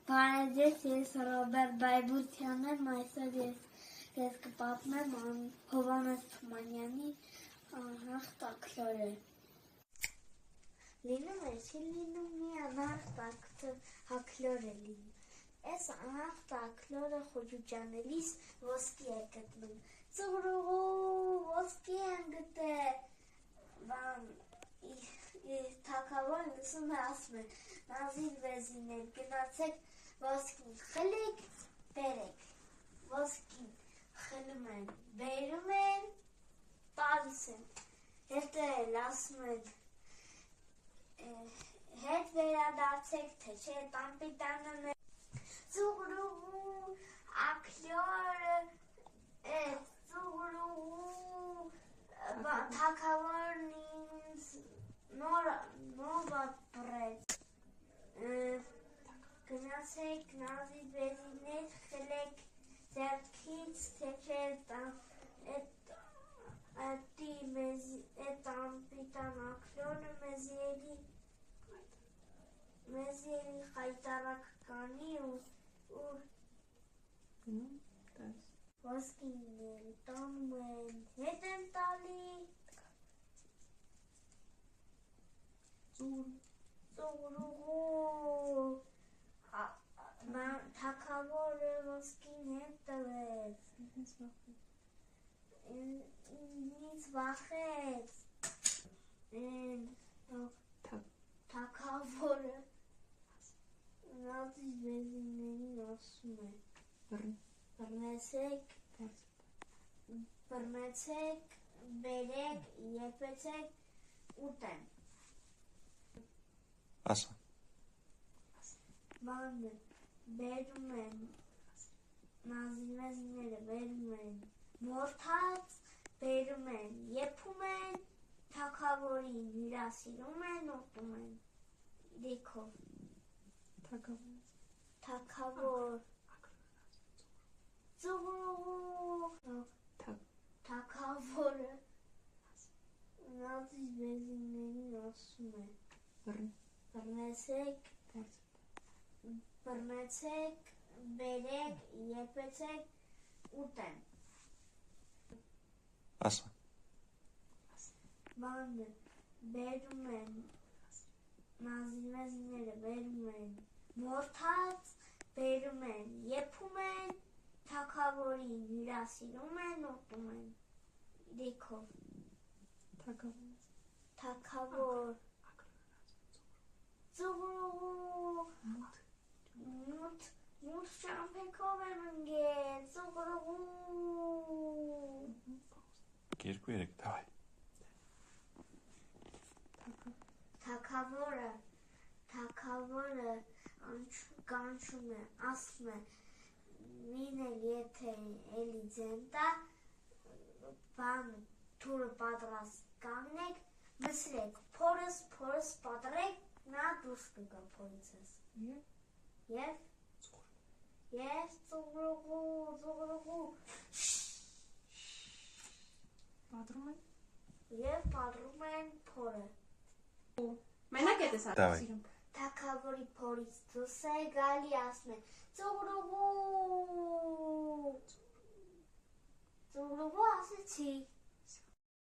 Բարև ես Ռոբերտ Բայբուրդյանն եմ, այսօր ես կպատմեմ Հովհաննես Թումանյանի հաղթաքլորը։ Լինում է, չի լինում մի հաղթաքլոր է լինում։ Այս հաղթաքլորը խոջուջանելիս ոսկի է գտնում։ Ծուռուղու ոսկի են գտել։ Թագավորը լսում է ասում է, նազին վեզիներ, գնացեք ոսկին խլեք, բերեք, ոսկին խլում են, բերում են, տալիս են, հետո էլ ասում են, հետ վերադարձեք, թե չէ տանպիտանն է, ծուռուղու, աքլյորը, ծուռուղու, թագավորն ինձ նոր ապրեց, գնացեք նազին վեզիներ, խլեք ձեռքից, թե չէ այդ անպիտան աքլյորը մեզ ելի խայտարակ կանի ու ոսկին տանում են, հետ են տալի, ծուռուղու, թագավորը ոսկին հետ տվեց, ինձ վախեց, թագավորը նազին վեզիներին ասում է, բռնեցեք, բերեք, եփեցեք, ուտեն։ Ասա։ Բանը բերում են, նազին վեզիները բերում են, մորթած, բերում են, եփում են, թագավորին հյուրասիրում են, ուտում են, իրիքով։ Թագավոր, ծուռուղու, թագավորը նազին վեզիներին ասում է, բռնեցեք, բերեք, եփեցեք, ուտեն։ Ասա։ Բանը բերում են, նազին վեզիները բերում են, մորթած, բերում են, եփում են, թագավորին հյուրասիրում են, ուտում են, իրիքով։ Թագավոր, ծուռուղու, մութ շամփեքով եմ ընկել, ծուռուղու։ Երկու երեք, դավայ։ Թագավորը կանչում է, ասում է, մին էլ եթե էլի ձեն տա, թուրը պատրաստ կանգնեք, մսրեք, փորս պատրեք, նա դուրս կգա փորիցս։ Եվ ծուռուղու, և պատրում են փորը։ Մենակ է տեսա սիրում։ Թագավորի փորից դուրս է գալի, ասում է, ծուռուղու ասեցի։